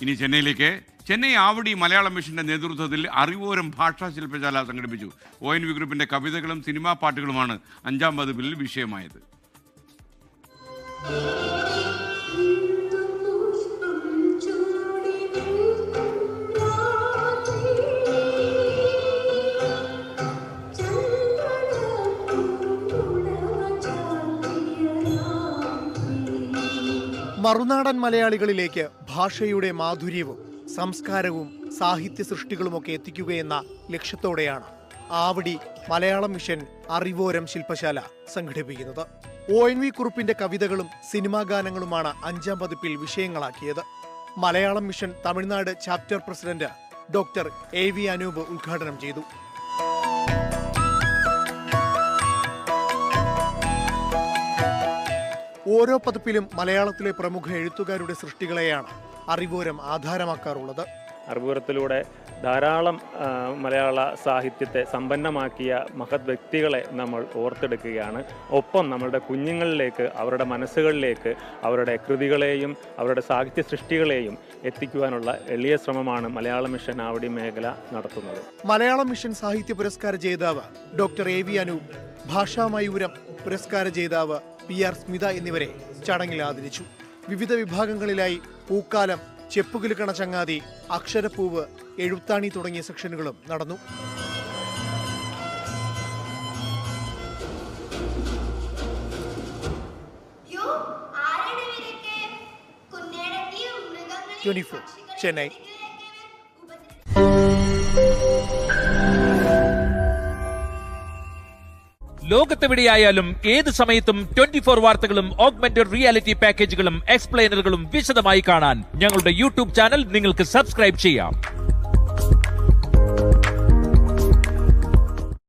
ഇനി ചെന്നൈയിലേക്ക്. ചെന്നൈ ആവടി മലയാളം മിഷന്റെ നേതൃത്വത്തിൽ അറിവോരം ഭാഷാ ശില്പശാല സംഘടിപ്പിച്ചു. ONV ഗ്രൂപ്പിന്റെ കവിതകളും സിനിമാ പാട്ടുകളുമാണ് 5ാം പതിപ്പിൽ വിഷയമായത്. മറുനാടൻ മലയാളികളിലേക്ക് ഭാഷയുടെ മാധുര്യവും സംസ്കാരവും സാഹിത്യ സൃഷ്ടികളുമൊക്കെ എത്തിക്കുകയെന്ന ലക്ഷ്യത്തോടെയാണ് ആവടി മലയാളം മിഷൻ അറിവോരം ശില്പശാല സംഘടിപ്പിക്കുന്നത്. ONV കുറുപ്പിന്റെ കവിതകളും സിനിമാ ഗാനങ്ങളുമാണ് 5ാം പതിപ്പിൽ വിഷയങ്ങളാക്കിയത്. Malayalam mission Tamil Nadu chapter president doctor AV Anoop ഉദ്ഘാടനം ചെയ്തു. ഓരോ പതിപ്പിലും മലയാളത്തിലെ പ്രമുഖ എഴുത്തുകാരുടെ സൃഷ്ടികളെയാണ് അറിവോരം ആധാരമാക്കാറുള്ളത്. അറിവോരത്തിലൂടെ ധാരാളം മലയാള സാഹിത്യത്തെ സമ്പന്നമാക്കിയ മഹത് വ്യക്തികളെ നമ്മൾ ഓർത്തെടുക്കുകയാണ്. ഒപ്പം നമ്മളുടെ കുഞ്ഞുങ്ങളിലേക്ക്, അവരുടെ മനസ്സുകളിലേക്ക് അവരുടെ കൃതികളെയും അവരുടെ സാഹിത്യ സൃഷ്ടികളെയും എത്തിക്കുവാനുള്ള എളിയ ശ്രമമാണ് മലയാളം മിഷൻ ആവടി മേഖല നടത്തുന്നത്. മലയാളം മിഷൻ സാഹിത്യ പുരസ്കാര ജേതാവ് ഡോക്ടർ AV അനൂപ്, ഭാഷാമയൂരം പുരസ്കാര ജേതാവ് PR സ്മിത എന്നിവരെ ചടങ്ങിൽ ആദരിച്ചു. വിവിധ വിഭാഗങ്ങളിലായി പൂക്കാലം, ചെപ്പുകിലുക്കണ ചങ്ങാതി, അക്ഷരപ്പൂവ്, എഴുത്താണി തുടങ്ങിയ സെക്ഷനുകളും നടന്നു. ചെന്നൈ. ലോകത്തെവിടെയായാലും ഏത് സമയത്തും 24 വാർത്തകളും ഓഗ്മെന്റഡ് റിയാലിറ്റി പാക്കേജുകളും എക്സ്പ്ലെയിനറുകളും വിശദമായി കാണാൻ ഞങ്ങളുടെ YouTube ചാനൽ നിങ്ങൾക്ക് സബ്സ്ക്രൈബ് ചെയ്യാം.